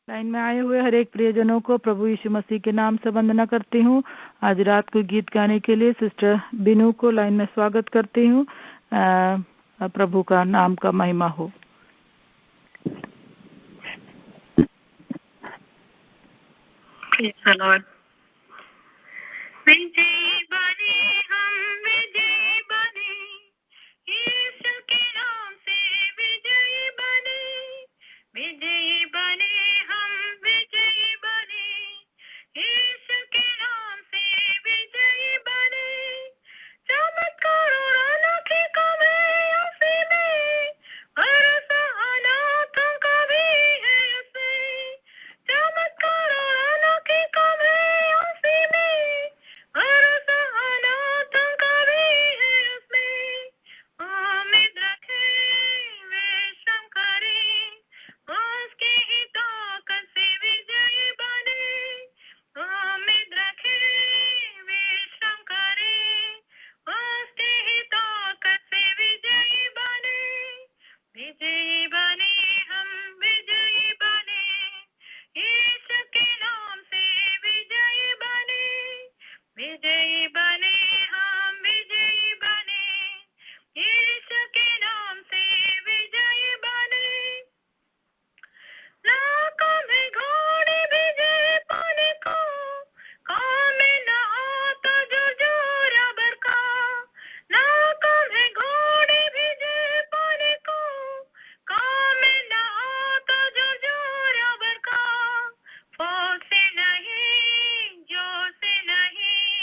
Line में आए हुए हर एक प्रियजनों को प्रभु यीशु मसीह के नाम से वंदना करती हूँ। आज रात को गीत गाने के लिए सिस्टर बिनू को लाइन में स्वागत करती हूँ। प्रभु का नाम का महिमा हो। विजयी बने हम, विजयी बने, यीशु के नाम से विजयी बने, विजयी बने हम, विजयी बने, यीशु के नाम से विजयी बने। चमत्कार और अनोखे काम है उसी में, भरोसा अनाथों का भी है उसमें। चमत्कार और अनोखे काम है उसी में, भरोसा अनाथों का भी है उसमें। उम्मीद रखे विश्राम करे, उसकी ही ताकत से विजयी बने। उम्मीद रखे विश्राम करे, उसकी ही ताकत से विजयी बने। विजयी बने हम, विजयी बने, यीशु के नाम से विजयी बने, विजयी बने हम, विजयी बने, यीशु के नाम से विजयी बने। लाखों में घोड़े भेजे पाने को, काम में न आता जो जोरा बरका। लाखों में घोड़े भेजे पाने को, काम में न आता जो जोरा बरका। फौज से नहीं, जोर से नहीं,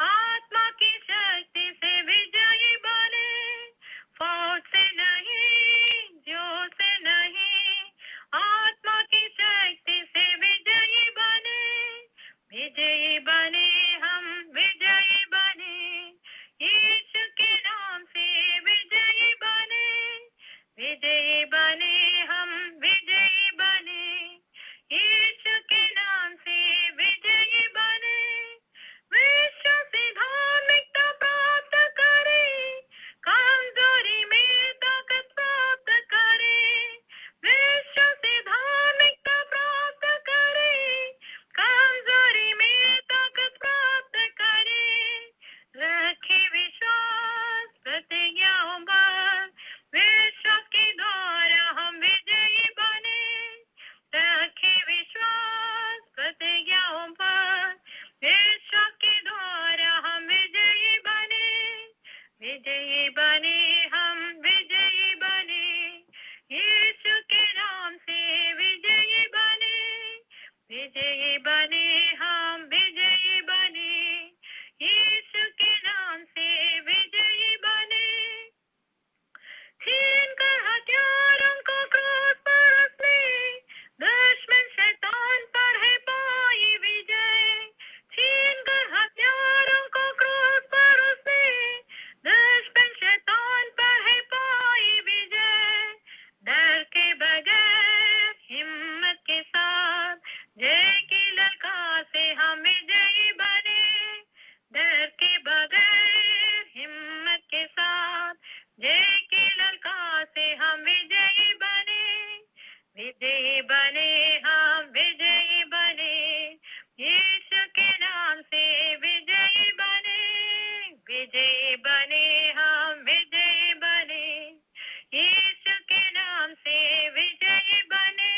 आत्मा की शक्ति से विजयी बने। फौज से नहीं, जोर से नहीं, आत्मा की शक्ति से विजयी बने। विजयी बने हम, विजयी बने, यीशु के नाम से विजयी बने। विजयी बने हम, विजयी बने, यीशु के नाम से विजयी बने। विश्व से धार्मिकता प्राप्त करे, कमजोरी में ताकत प्राप्त करे। विश्व से धार्मिकता प्राप्त करे, कमजोरी में ताकत प्राप्त करे। रखे विश्वास प्रतिज्ञाओं पर, विश्वास के द्वारा हम विजयी बने। रखे विश्वास प्रतिज्ञाओं पर, विश्वास के द्वारा हम विजयी बने। विजयी बने हम, विजयी बने, यीशु के नाम से विजयी बने। विजयी बने हम, विजयी बने, यीशु के नाम से विजयी बने। छीन कर हथियारों को क्रूस पर उसने, दुश्मन शैतान पर है पाई विजय। छीन कर हथियारों को क्रूस पर उसने, दुश्मन शैतान पर है पाई विजय। डर के बगैर हिम्मत के साथ, जय की ललकार से हम विजयी बने। डर के बगैर हिम्मत के साथ, जय की ललकार से हम विजयी बने। विजयी बने हम, विजयी बने, यीशु के नाम से विजयी बने। विजयी बने हम, विजयी बने, यीशु के नाम से विजयी बने।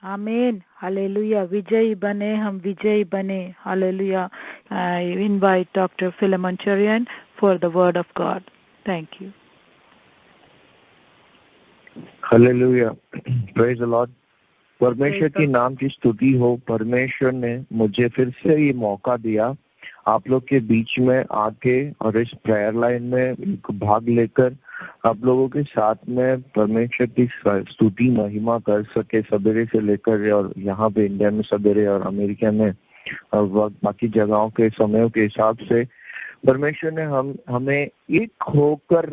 आमीन, हालेलुया। विजयी बने हम, विजयी बने, hallelujah. I invite Dr. Philemon Cherian for the word of God. Thank you. Hallelujah, praise the Lord. परमेश्वर की नाम की स्तुति हो। परमेश्वर ने मुझे फिर से ये मौका दिया आप लोग के बीच में आके और इस प्रेयर लाइन में भाग लेकर आप लोगों के साथ में परमेश्वर की स्तुति महिमा कर सके, सवेरे से लेकर और यहाँ पे इंडिया में सवेरे और अमेरिका में और बाकी जगहों के समयों के हिसाब से परमेश्वर ने हमें एक होकर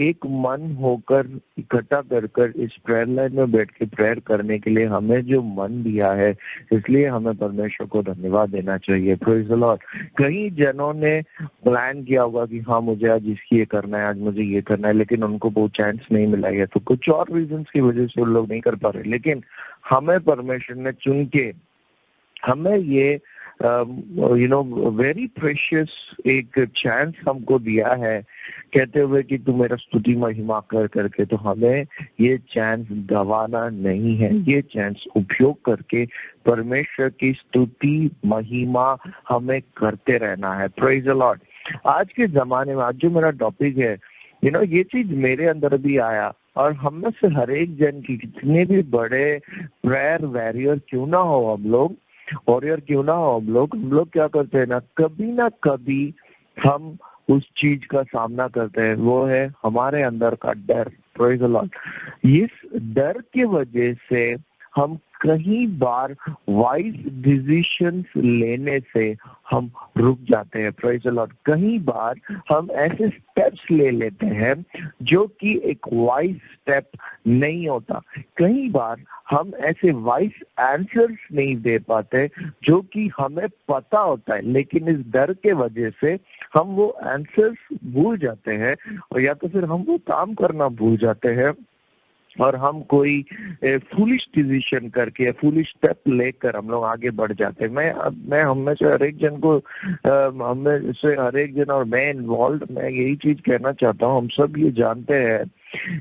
एक मन होकर इकट्ठा कर इस प्रेयर लाइन में बैठ के प्रेयर करने के लिए हमें जो मन दिया है, इसलिए हमें परमेश्वर को धन्यवाद देना चाहिए। Praise the Lord. कई जनों ने प्लान किया होगा कि हाँ मुझे आज इसकी ये करना है, आज मुझे ये करना है, लेकिन उनको वो चांस नहीं मिला है, तो कुछ और रीजंस की वजह से वो लोग नहीं कर पा रहे। लेकिन हमें परमेश्वर ने चुन के हमें ये वेरी प्रेशियस एक चांस हमको दिया है, कहते हुए कि तू मेरा स्तुति महिमा कर करके। तो हमें ये चांस गंवाना नहीं है, ये चांस उपयोग करके परमेश्वर की स्तुति महिमा हमें करते रहना है। Praise the Lord. आज के जमाने में, आज जो मेरा टॉपिक है, ये चीज मेरे अंदर भी आया, और हम में से हर एक जन की, कितने भी बड़े प्रेयर वॉरियर क्यों ना हो हम लोग, वॉरियर क्यों ना हो हम लोग क्या करते हैं ना कभी हम उस चीज का सामना करते हैं, वो है हमारे अंदर का डर। Praise the Lord. इस डर की वजह से हम कई बार वाइज डिसीजंस लेने से हम रुक जाते हैं। Praise the Lord. कई बार हम ऐसे स्टेप्स ले लेते हैं जो कि एक वाइज स्टेप नहीं होता। कई बार हम ऐसे वाइज आंसर्स नहीं दे पाते जो कि हमें पता होता है, लेकिन इस डर के वजह से हम वो आंसर्स भूल जाते हैं, और या तो फिर हम वो काम करना भूल जाते हैं, और हम कोई फूलिश डिसीजन करके, फूलिश स्टेप लेकर हम लोग आगे बढ़ जाते हैं। मैं हमें से हर एक जन को, हमें से हर एक जन, और मैं इन्वॉल्व, मैं यही चीज कहना चाहता हूँ, हम सब ये जानते हैं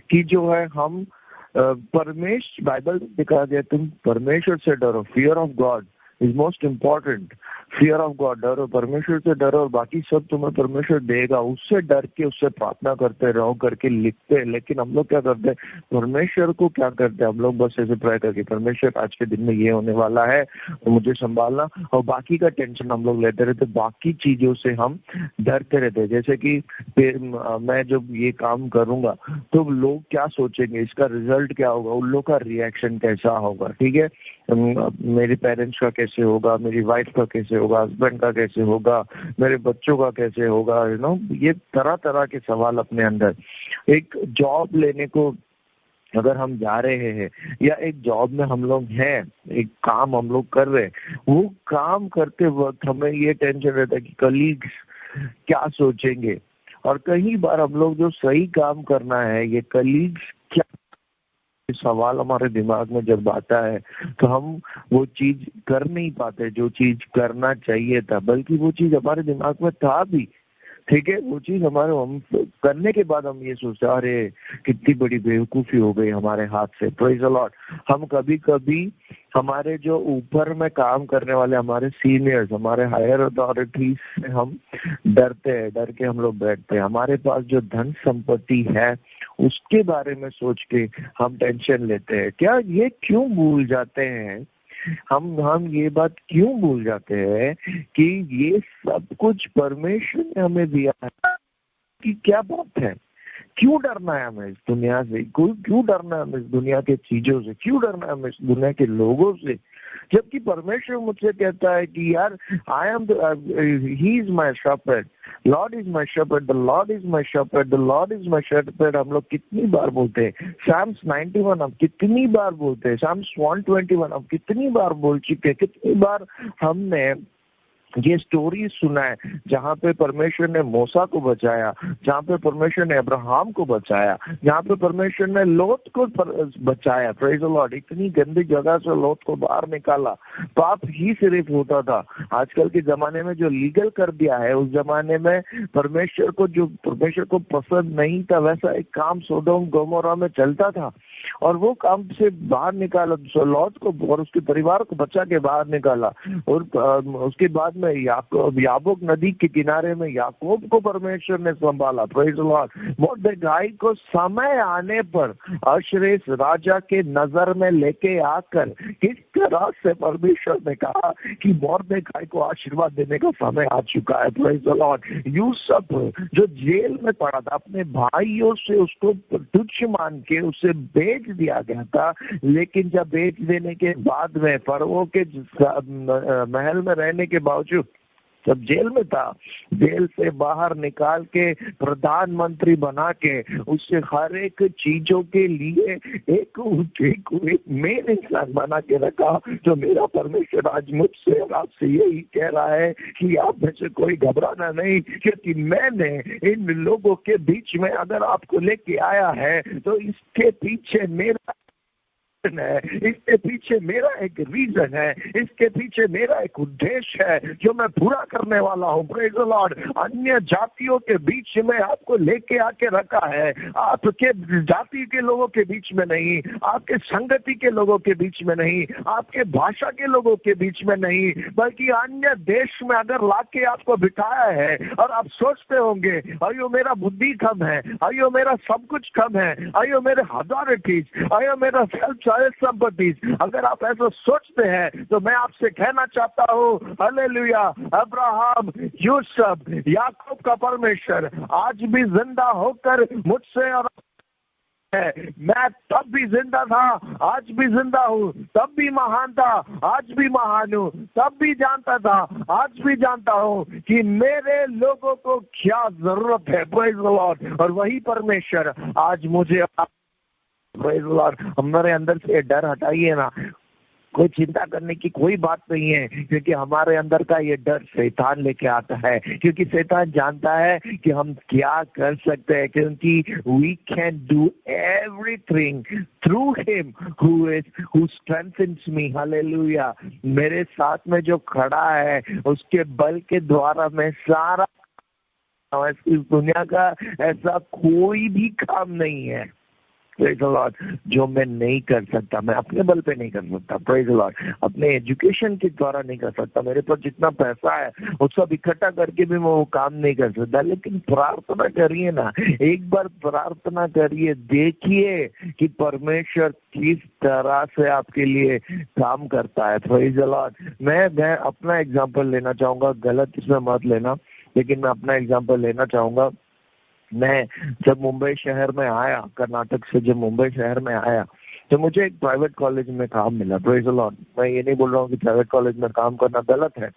कि जो है हम परमेश्वर, बाइबल में लिखा गया तुम परमेश्वर से डरो। Fear of God is most important. Fear of God, डरो, परमेश्वर से डरो, और बाकी सब तुम्हें परमेश्वर देगा। उससे डर के उससे प्रार्थना करते रहो करके लिखते हैं। लेकिन हम लोग क्या करते हैं, परमेश्वर को क्या करते हैं, हम लोग बस ऐसे प्रे करके, परमेश्वर आज के दिन में ये होने वाला है तो मुझे संभालना, और बाकी का टेंशन हम लोग लेते रहते, बाकी चीजों से हम डरते रहते। जैसे कि मैं जब ये काम करूंगा तो लोग क्या सोचेंगे, इसका रिजल्ट क्या होगा, उन लोग का रिएक्शन कैसा होगा, ठीक है, मेरे पेरेंट्स का कैसे होगा, मेरी वाइफ का कैसे होगा, हस्बैंड का कैसे होगा, मेरे बच्चों का कैसे होगा, ये तरह तरह के सवाल अपने अंदर। एक जॉब लेने को अगर हम जा रहे हैं, या एक जॉब में हम लोग हैं, एक काम हम लोग कर रहे हैं, वो काम करते वक्त हमें ये टेंशन रहता है कि कलीग्स क्या सोचेंगे, और कई बार हम लोग जो सही काम करना है, ये कलीग्स क्या सवाल हमारे दिमाग में जब आता है तो हम वो चीज कर नहीं पाते जो चीज करना चाहिए था, बल्कि वो चीज हमारे दिमाग में था भी, ठीक है, वो चीज हमारे हम करने के बाद हम ये सोचते हैं अरे कितनी बड़ी बेवकूफी हो गई हमारे हाथ से। Praise the Lord. हम कभी कभी हमारे जो ऊपर में काम करने वाले हमारे सीनियर्स, हमारे हायर अथॉरिटीज से हम डरते हैं, डर के हम लोग बैठते हैं। हमारे पास जो धन संपत्ति है उसके बारे में सोच के हम टेंशन लेते हैं। क्या ये क्यों भूल जाते हैं, हम ये बात क्यों भूल जाते हैं कि ये सब कुछ परमेश्वर ने हमें दिया है? कि क्या बात है, क्यों डरना है हमें इस दुनिया से, क्यों डरना है हमें इस दुनिया के चीजों से, क्यों डरना है हमें इस दुनिया के लोगों से, जबकि परमेश्वर मुझसे कहता है कि यार I am he is my shepherd, Lord is my shepherd, the Lord is my shepherd, the Lord is my shepherd. हम लोग कितनी बार बोलते हैं, साम्स 91 हम कितनी बार बोलते हैं, साम्स 121 हम कितनी बार बोल चुके हैं, कितनी बार हमने ये स्टोरी सुना है जहाँ पे परमेश्वर ने मूसा को बचाया, जहाँ पे परमेश्वर ने अब्राहम को बचाया, जहाँ पे परमेश्वर ने लोत को बचाया। Praise the Lord. इतनी गंदी जगह से लोत को बाहर निकाला, पाप ही सिर्फ होता था। आजकल के जमाने में जो लीगल कर दिया है, उस जमाने में परमेश्वर को पसंद नहीं था, वैसा एक काम सोडोम गोमोरा में चलता था, और वो काम से बाहर निकाला लॉत को और उसके परिवार को बचा के बाहर निकाला। और उसके बाद में याबोक नदी के किनारे में याकूब को परमेश्वर ने संभाला। Praise the Lord. मोर्देखाई को समय आने पर अशरेस राजा के नजर में लेके आकर किस तरह से परमेश्वर ने कहा कि मोर्देखाई को आशीर्वाद देने का समय आ चुका है। Praise the Lord. यूसुफ जो जेल में पड़ा था, अपने भाइयों से उसको तुच्छ मान के उसे बेच दिया गया था, लेकिन जब बेच देने के बाद में फरो के महल में रहने के बावजूद जब जेल में था, जेल से बाहर निकाल के प्रधानमंत्री बना के उससे हर एक चीजों के लिए एक मेन इंसान बना के रखा। तो मेरा परमेश्वर आज मुझसे और आपसे यही कह रहा है कि आप में से कोई घबराना नहीं, क्योंकि मैंने इन लोगों के बीच में अगर आपको लेके आया है तो इसके पीछे मेरा है, इसके पीछे मेरा एक रीजन है, इसके पीछे मेरा एक उद्देश्य है जो मैं पूरा करने वाला हूँ। Praise the Lord. अन्य जातियों के बीच में आपको लेके आके रखा है, आपके जाति के लोगों के बीच में नहीं, आपके संगति के लोगों के बीच में नहीं, आपके भाषा के लोगों के बीच में नहीं, बल्कि अन्य देश में अगर लाके आपको बिठाया है। और आप सोचते होंगे अयो मेरा बुद्धि कम है, अयो मेरा सब कुछ कम है, अयो मेरे अथॉरिटीज, अयो मेरा सेल्फ संपत्ति। अगर आप ऐसा सोचते हैं तो मैं आपसे कहना चाहता हूँ, हालेलुया, अब्राहम, यूसुफ, याकूब का परमेश्वर आज भी जिंदा होकर मुझसे और मैं तब भी जिंदा था, आज भी जिंदा हूँ, तब भी महान था, आज भी महान हूँ, तब भी जानता था, आज भी जानता हूँ कि मेरे लोगों को क्या जरूरत है। Praise the lord. और वही परमेश्वर आज मुझे, प्रेज द लॉर्ड, हमारे अंदर से डर हटाइए ना। कोई चिंता करने की कोई बात नहीं है, क्योंकि हमारे अंदर का ये डर शैतान लेके आता है, क्योंकि शैतान जानता है कि हम क्या कर सकते हैं, क्योंकि we can do everything through him who strengthens me. Hallelujah. मेरे साथ में जो खड़ा है उसके बल के द्वारा मैं सारा, इस दुनिया का ऐसा कोई भी काम नहीं है, प्रेज द लॉर्ड, जो मैं नहीं कर सकता। मैं अपने बल पे नहीं कर सकता, प्रेज द लॉर्ड, अपने एजुकेशन के द्वारा नहीं कर सकता, मेरे पास जितना पैसा है वो सब इकट्ठा करके भी मैं वो काम नहीं कर सकता। लेकिन प्रार्थना करिए ना, एक बार प्रार्थना करिए, देखिए कि परमेश्वर किस तरह से आपके लिए काम करता है। Praise the Lord. मैं अपना एग्जाम्पल लेना चाहूंगा, गलत इसमें मत लेना, लेकिन मैं अपना एग्जाम्पल लेना चाहूंगा। मैं जब मुंबई शहर में आया, कर्नाटक से जब मुंबई शहर में आया, तो मुझे एक प्राइवेट कॉलेज में काम मिला। Praise the Lord. मैं ये नहीं बोल रहा हूँ कि प्राइवेट कॉलेज में काम करना गलत है,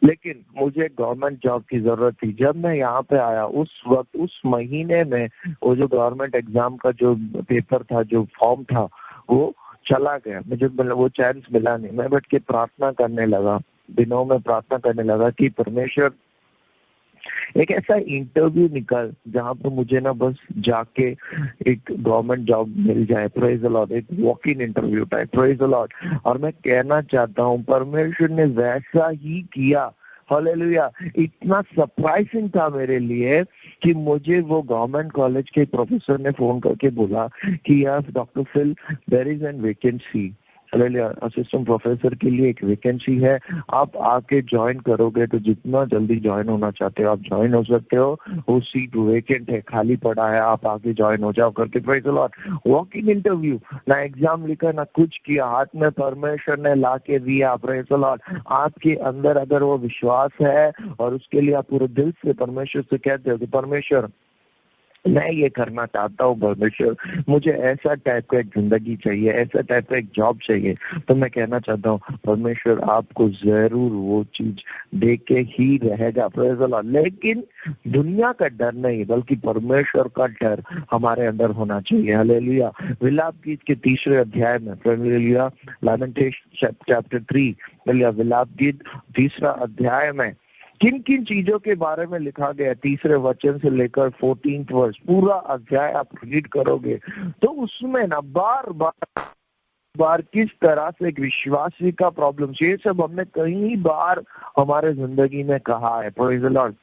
लेकिन मुझे गवर्नमेंट जॉब की जरूरत थी। जब मैं यहाँ पे आया उस वक्त, उस महीने में वो जो गवर्नमेंट एग्जाम का जो पेपर था, जो फॉर्म था, वो चला गया, मुझे वो चांस मिला नहीं। मैं बैठ के प्रार्थना करने लगा, दिनों में प्रार्थना करने लगा कि परमेश्वर एक ऐसा इंटरव्यू निकल जहाँ पे मुझे ना बस जाके एक गवर्नमेंट जॉब मिल जाए। Praise the lord. एक walk in interview type. Praise the lord. और मैं कहना चाहता हूँ परमेश्वर ने वैसा ही किया। हालेलुया। इतना सरप्राइजिंग था मेरे लिए कि मुझे वो गवर्नमेंट कॉलेज के प्रोफेसर ने फोन करके बोला कि यार doctor Phil, there is an vacancy, assistant professor के लिए एक वैकेंसी है, आप आके ज्वाइन करोगे तो जितना जल्दी ज्वाइन होना चाहते हो आप ज्वाइन हो सकते हो, वो सीट वैकेंट है, खाली पड़ा है, आप आके ज्वाइन हो जाओ करके। Praise the Lord. Walking interview, ना एग्जाम लिखा ना कुछ किया, हाथ में परमेश्वर ने ला के दिया। Praise the Lord. आपके अंदर अगर वो विश्वास है और उसके लिए आप पूरे दिल से परमेश्वर से कहते हो कि परमेश्वर मैं ये करना चाहता हूँ, परमेश्वर मुझे ऐसा टाइप का एक जिंदगी चाहिए, ऐसा टाइप का एक जॉब चाहिए, तो मैं कहना चाहता हूँ परमेश्वर आपको जरूर वो चीज दे के ही रहेगा। Praise the Lord. लेकिन दुनिया का डर नहीं, बल्कि परमेश्वर का डर हमारे अंदर होना चाहिए। हालेलुया। विलाप गीत के 3 अध्याय में, हालेलुया, लैमेंटेशन चैप्टर 3, विलाप गीत 3 अध्याय में किन किन चीजों के बारे में लिखा गया, 3 वचन से लेकर 14 वर्ष, पूरा अध्याय आप रीड करोगे तो उसमें ना बार बार किस तरह से एक विश्वासी का प्रॉब्लम, ये सब हमने कई बार हमारे जिंदगी में कहा है। Praise the Lord.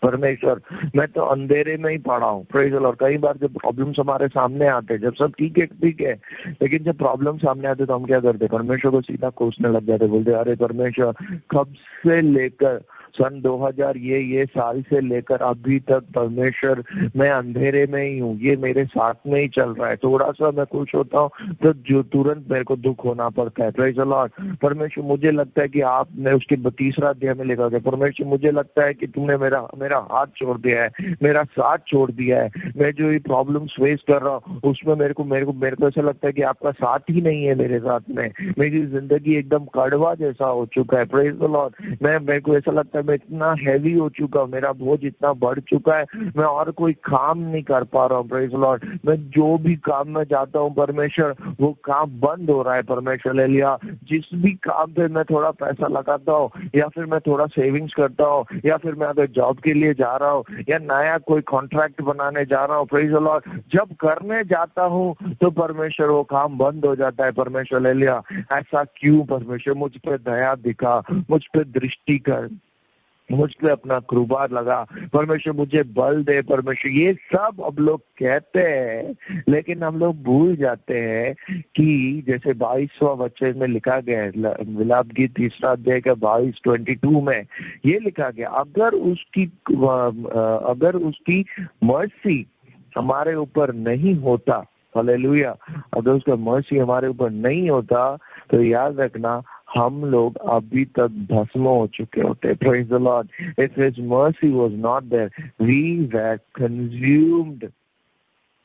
परमेश्वर, मैं तो अंधेरे में ही पड़ा हूँ। Praise the Lord. कई बार जब प्रॉब्लम्स हमारे सामने आते हैं, जब सब ठीक है, लेकिन जब प्रॉब्लम सामने आते तो हम क्या करते, परमेश्वर को सीधा कोसने लग जाते, बोलते अरे परमेश्वर कब से लेकर सन 2000 ये साल से लेकर अभी तक परमेश्वर मैं अंधेरे में ही हूँ, ये मेरे साथ में ही चल रहा है। थोड़ा सा मैं खुश होता हूँ तो जो तुरंत मेरे को दुख होना पड़ता है। Praise the Lord. परमेश्वर, मुझे लगता है कि आपने उसके 3 अध्याय में लिखा गया, परमेश्वर मुझे लगता है कि तुमने मेरा हाथ छोड़ दिया है, मेरा साथ छोड़ दिया है, मैं जो ये प्रॉब्लम्स फेस कर रहा हूँ उसमें मेरे को ऐसा लगता है कि आपका साथ ही नहीं है मेरे साथ में, मेरी जिंदगी एकदम कड़वा जैसा हो चुका है। Praise the Lord. मेरे को ऐसा लगता है है मैं इतना हैवी हो चुका हूँ, मेरा बोझ इतना बढ़ चुका है, मैं और कोई काम नहीं कर पा रहा हूँ। प्रेज लॉर्ड, मैं जो भी काम में जाता हूँ परमेश्वर वो काम बंद हो रहा है परमेश्वर। ले लिया, जिस भी काम पे मैं थोड़ा पैसा लगाता हूँ या फिर मैं थोड़ा सेविंग्स करता हूँ या फिर मैं अगर जॉब के लिए जा रहा हूँ या नया कोई कॉन्ट्रैक्ट बनाने जा रहा हूँ, प्रेज लॉर्ड, जब करने जाता हूँ तो परमेश्वर वो काम बंद हो जाता है परमेश्वर। ले लिया, ऐसा क्यों परमेश्वर? मुझ पे दया दिखा, मुझ पे दृष्टि कर, मुझ पे अपना कृपा लगा परमेश्वर, मुझे बल दे परमेश्वर। ये सब अब लोग कहते हैं, लेकिन हम लोग भूल जाते हैं कि जैसे 22वां वचन में लिखा गया है, विलाप गीत 3 अध्याय का 22:22 में ये लिखा गया, अगर उसकी मर्सी हमारे ऊपर नहीं होता, हालेलुया, अगर उसका मर्सी हमारे ऊपर नहीं होता तो याद रखना हम लोग अभी तक भस्म हो चुके होते। Praise the Lord, if his mercy was not there we were consumed.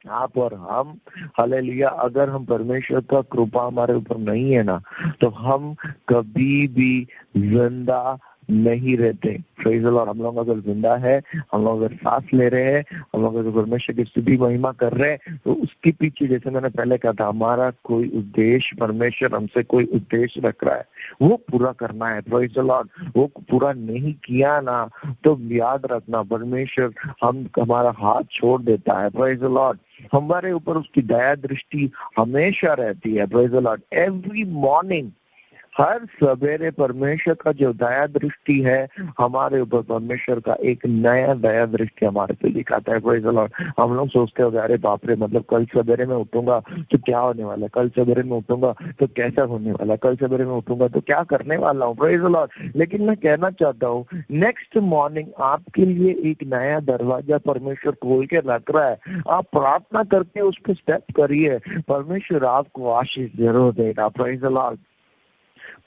आप और हम, हालेलुया, अगर हम परमेश्वर का कृपा हमारे ऊपर नहीं है ना तो हम कभी भी जिंदा नहीं रहते। प्रेज द लॉर्ड, हम लोग अगर जिंदा है, हम लोग अगर सांस ले रहे हैं, हम लोग अगर परमेश्वर की स्तुति महिमा कर रहे हैं तो उसके पीछे, जैसे मैंने पहले कहा था, हमारा कोई उद्देश्य, परमेश्वर हमसे कोई उद्देश्य रख रहा है, वो पूरा करना है। प्रेज द लॉर्ड, वो पूरा नहीं किया ना तो याद रखना परमेश्वर हमारा हाथ छोड़ देता है। प्रेज द लॉर्ड, हमारे ऊपर उसकी दया दृष्टि हमेशा रहती है। Praise the lord, every morning, हर सवेरे परमेश्वर का जो दया दृष्टि है हमारे ऊपर, परमेश्वर का एक नया दया दृष्टि हमारे पे दिखाता है। प्रेज द लॉर्ड, हम लोग सोचते हो अरे बाप रे, मतलब कल सवेरे में उठूंगा तो क्या होने वाला है, कल सवेरे में उठूंगा तो कैसा होने वाला है, कल सवेरे में उठूंगा तो क्या करने वाला हूँ। प्रेज द लॉर्ड, लेकिन मैं कहना चाहता हूँ नेक्स्ट मॉर्निंग आपके लिए एक नया दरवाजा परमेश्वर खोल के रख रहा है। आप प्रार्थना करके उस पर स्टेप करिए, परमेश्वर आपको आशीष जरूर देगा। प्रेज द लॉर्ड,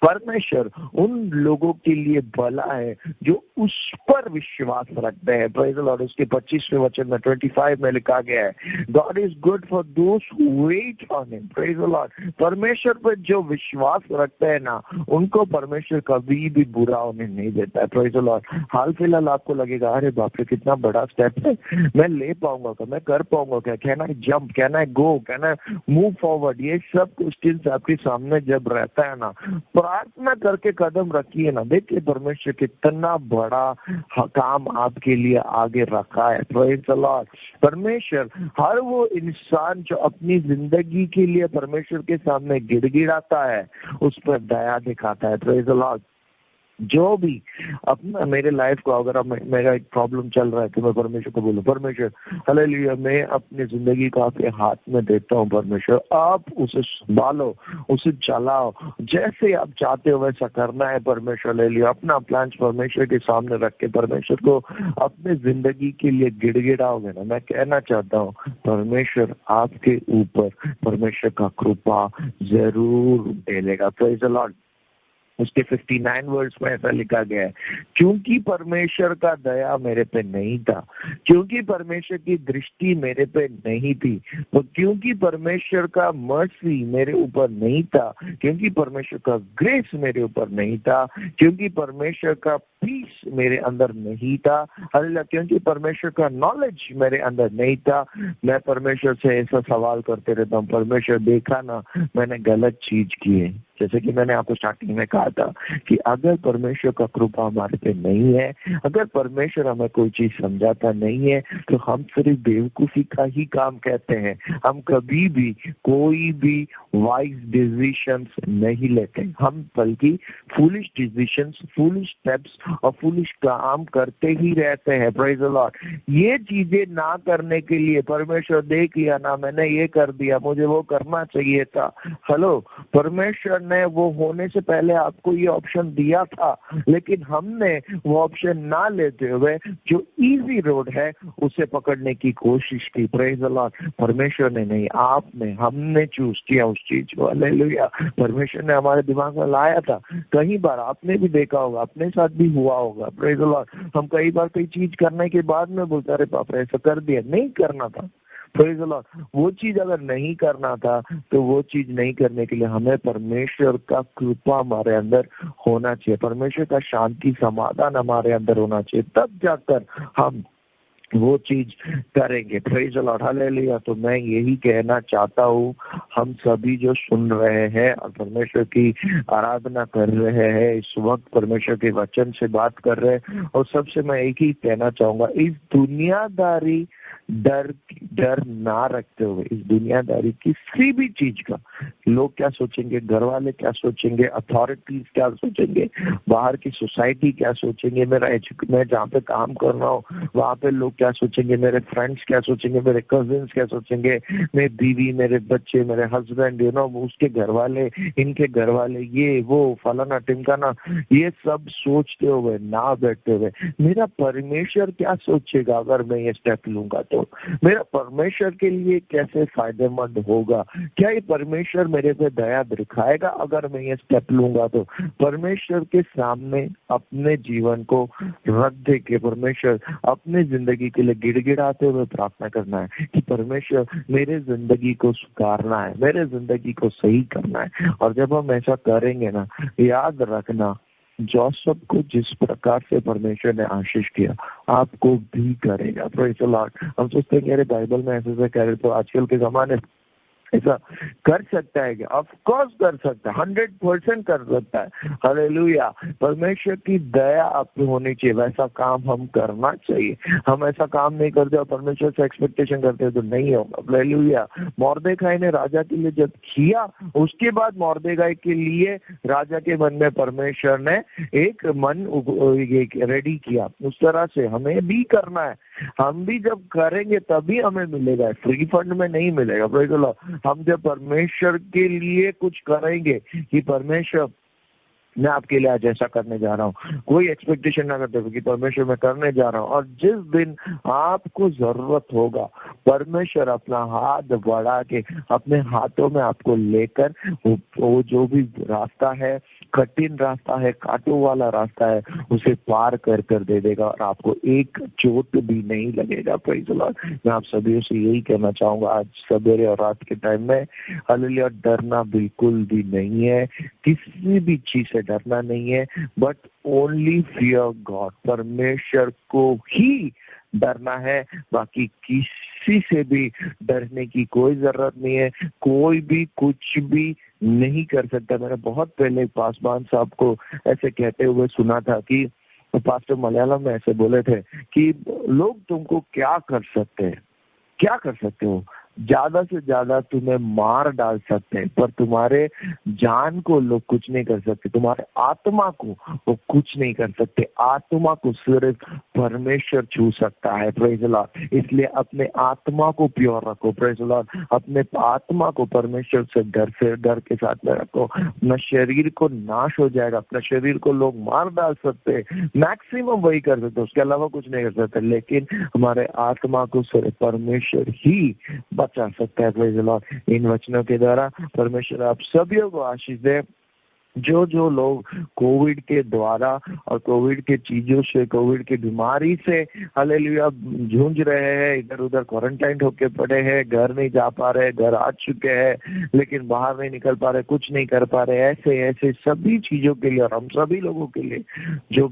परमेश्वर उन लोगों के लिए भला है जो उस पर विश्वास रखते हैं। प्रेज द लॉर्ड, उसके 25वें वचन में 25 में लिखा गया है, God is good for those who wait on him. Praise the Lord, परमेश्वर पर जो विश्वास रखते हैं ना उनको परमेश्वर कभी भी बुरा होने नहीं देता है। प्रेज द लॉर्ड, हाल फिलहाल आपको लगेगा अरे बाप रे कितना बड़ा स्टेप है, मैं ले पाऊंगा क्या, मैं कर पाऊंगा क्या, can I jump, can I go, can I move forward, ये सब क्वेश्चंस आपके सामने जब रहता है ना, प्रार्थना करके कदम रखिए ना, देखिए परमेश्वर कितना बड़ा काम आपके लिए आगे रखा है। प्रेज द लॉर्ड, परमेश्वर हर वो इंसान जो अपनी जिंदगी के लिए परमेश्वर के सामने गिड़गिड़ाता है उस पर दया दिखाता है। प्रेज द लॉर्ड, जो भी अपना मेरे लाइफ को, अगर मेरा एक प्रॉब्लम चल रहा है तो मैं परमेश्वर को बोलूं, परमेश्वर हालेलुया, मैं अपनी जिंदगी को आपके हाथ में देता हूं, परमेश्वर आप उसे संभालो, उसे चलाओ, जैसे आप चाहते हो वैसा करना है परमेश्वर। हालेलुया, अपना प्लान परमेश्वर के सामने रख के परमेश्वर को अपने जिंदगी के लिए गिड़गिड़ाओगे ना, मैं कहना चाहता हूँ परमेश्वर आपके ऊपर परमेश्वर का कृपा जरूर डालेगा। प्रेज द लॉर्ड, उसके 59 वर्ड्स में ऐसा लिखा गया है, क्योंकि परमेश्वर का दया मेरे पे नहीं था, क्योंकि परमेश्वर की दृष्टि मेरे पे नहीं थी, तो क्योंकि परमेश्वर का मर्सी मेरे ऊपर नहीं था, क्योंकि परमेश्वर का ग्रेस मेरे ऊपर नहीं था, क्योंकि परमेश्वर का पीस मेरे अंदर नहीं था, हालेलुया, क्योंकि परमेश्वर का नॉलेज मेरे अंदर नहीं था, मैं परमेश्वर से ऐसा सवाल करते रहता हूँ, परमेश्वर देखा ना मैंने गलत चीज की है। जैसे कि मैंने आपको स्टार्टिंग में कहा था कि अगर परमेश्वर का कृपा हमारे पे नहीं है, अगर परमेश्वर हमें कोई चीज समझाता नहीं है तो हम सिर्फ बेवकूफी का ही काम कहते हैं, हम कभी भी कोई भी वाइज डिसीजंस नहीं लेते, हम बल्कि फूलिश डिसीजंस, फूलिश स्टेप्स और फूलिश काम करते ही रहते हैं। प्रेज द लॉर्ड, ये चीजें ना करने के लिए परमेश्वर देख लिया ना, मैंने ये कर दिया, मुझे वो करना चाहिए था। हेलो, परमेश्वर ने वो होने से पहले आपको ये ऑप्शन दिया था, लेकिन हमने वो ऑप्शन ना लेते हुए जो इजी रोड है उसे पकड़ने की कोशिश की। प्रेज द लॉर्ड, परमेश्वर ने नहीं, आपने, हमने चूज किया उस चीज को। हालेलुया, परमेश्वर ने हमारे दिमाग में लाया था। कई बार आपने भी देखा होगा, अपने साथ भी हुआ होगा। प्रेज द लॉर्ड, हम कई बार कोई चीज करने के बाद में बोलते अरे बाप रे ऐसा कर दिया, नहीं करना था, प्रेज द लॉर्ड। वो चीज अगर नहीं करना था तो वो चीज नहीं करने के लिए हमें परमेश्वर का कृपा हमारे अंदर होना चाहिए, परमेश्वर का शांति समाधान हमारे अंदर होना चाहिए, तब जाकर हम वो चीज करेंगे। Praise the Lord, hallelujah. तो मैं यही कहना चाहता हूँ, हम सभी जो सुन रहे हैं और परमेश्वर की आराधना कर रहे हैं, इस वक्त परमेश्वर के वचन से बात कर रहे हैं, और सबसे मैं एक ही कहना चाहूंगा, इस दुनियादारी डर ना रखते हुए, इस दुनियादारी किसी भी चीज का, लोग क्या सोचेंगे, घर वाले क्या सोचेंगे, अथॉरिटीज क्या सोचेंगे, बाहर की सोसाइटी क्या सोचेंगे, मैं जहाँ पे काम कर रहा हूँ वहाँ पे लोग क्या सोचेंगे, मेरे फ्रेंड्स क्या सोचेंगे, मेरे कजिन्स क्या सोचेंगे, मेरी बीवी, मेरे बच्चे, मेरे हस्बैंड, उसके घर वाले, इनके घर वाले, ये वो फलाना टिमकाना, ये सब सोचते हुए ना बैठते हुए मेरा परमेश्वर क्या सोचेगा अगर मैं ये स्टेप लूंगा, तो मेरा परमेश्वर के लिए कैसे फायदेमंद होगा, क्या ये परमेश्वर मेरे पे दया दिखाएगा अगर मैं ये स्टेप लूंगा, तो परमेश्वर के सामने अपने जीवन को रख दे के परमेश्वर अपने जिंदगी के लिए गिड़गिड़ाते हुए प्रार्थना करना है कि परमेश्वर मेरे जिंदगी को सुधारना है, मेरे जिंदगी को सही करना है। और जब हम ऐसा करेंगे ना, याद रखना, जोसेफ को जिस प्रकार से परमेश्वर ने आशीष किया आपको भी करेगा। Praise the Lord. हम सोचते हैं कि अरे बाइबल में ऐसे कह रहे, तो आजकल के जमाने ऐसा कर सकता है क्या? ऑफ कोर्स कर सकता है, 100% कर सकता है। हालेलुया। परमेश्वर की दया आप पे होनी चाहिए, वैसा काम हम करना चाहिए। हम ऐसा काम नहीं करते और परमेश्वर से एक्सपेक्टेशन करते तो नहीं होगा। हालेलुया। मोर्देखाई ने राजा के लिए जब किया, उसके बाद मोर्देखाई के लिए राजा के मन में परमेश्वर ने एक मन रेडी किया। उस तरह से हमें भी करना है। हम भी जब करेंगे तभी हमें मिलेगा, फ्री फंड में नहीं मिलेगा। Praise the Lord. हम जब परमेश्वर के लिए कुछ करेंगे कि परमेश्वर मैं आपके लिए आज ऐसा करने जा रहा हूँ, कोई एक्सपेक्टेशन ना करते हुए कि परमेश्वर मैं करने जा रहा हूँ, और जिस दिन आपको जरूरत होगा परमेश्वर अपना हाथ बढ़ा के अपने हाथों में आपको लेकर वो जो भी रास्ता है, कठिन रास्ता है, कांटों वाला रास्ता है, उसे पार कर कर दे देगा और आपको एक चोट भी नहीं लगेगा। Praise the Lord. मैं आप सभी से यही कहना चाहूंगा आज सवेरे और रात के टाइम में, हालेलुया, डरना बिल्कुल भी नहीं है, किसी भी चीज से डरना नहीं है, बट ओनली फियर गॉड। परमेश्वर को ही डरना है, बाकी किसी से भी डरने की कोई जरूरत नहीं है। कोई भी कुछ भी नहीं कर सकता। मैंने बहुत पहले पासवान साहब को ऐसे कहते हुए सुना था कि पास्टर मलयालम में ऐसे बोले थे कि लोग तुमको क्या कर सकते हैं, क्या कर सकते हो, ज्यादा से ज्यादा तुम्हें मार डाल सकते हैं, पर तुम्हारे जान को लोग कुछ नहीं कर सकते, तुम्हारे आत्मा को वो कुछ नहीं कर सकते। आत्मा को सिर्फ परमेश्वर छू सकता है। Praise the Lord. इसलिए अपने आत्मा को प्योर रखो। Praise the Lord. अपने आत्मा को परमेश्वर से डर के साथ में रखो। अपना शरीर को नाश हो जाएगा, अपना शरीर को लोग मार डाल सकते हैं, मैक्सिमम वही कर सकते, उसके अलावा कुछ नहीं कर सकते, लेकिन हमारे आत्मा को सिर्फ परमेश्वर ही बचा सकता है। Praise the Lord. इन वचनों के द्वारा परमेश्वर आप सभी को आशीष दे। जो लोग कोविड के द्वारा और कोविड के चीजों से, कोविड की बीमारी से हालेलुया जूझ रहे हैं, इधर उधर क्वारंटाइन होके पड़े हैं, घर नहीं जा पा रहे, घर आ चुके हैं लेकिन बाहर नहीं निकल पा रहे, कुछ नहीं कर पा रहे, ऐसे सभी चीजों के लिए और हम सभी लोगों के लिए जो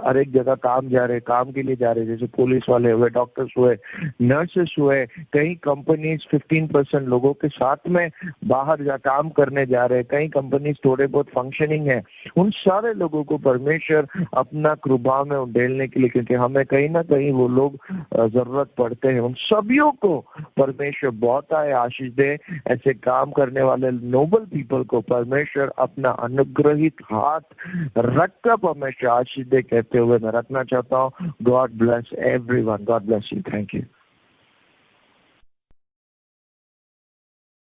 हर एक जगह काम जा रहे, काम के लिए जा रहे, जैसे पुलिस वाले हुए, डॉक्टर्स हुए, नर्सेस हुए, कई कंपनीज 15% लोगों के साथ में बाहर जा काम करने जा रहे, कई कंपनी थोड़े बहुत फंक्शनिंग है, उन सारे लोगों को परमेश्वर अपना कृपा में उड़ेलने के लिए, क्योंकि हमें कहीं ना कहीं वो लोग जरूरत पड़ते हैं, उन सभी को परमेश्वर बहुत आशीष दे। ऐसे काम करने वाले नोबल पीपल को परमेश्वर अपना अनुग्रहित हाथ रखकर परमेश्वर आशीष दे कहते हुए मैं रखना चाहता हूँ। God bless everyone. God bless you. Thank you.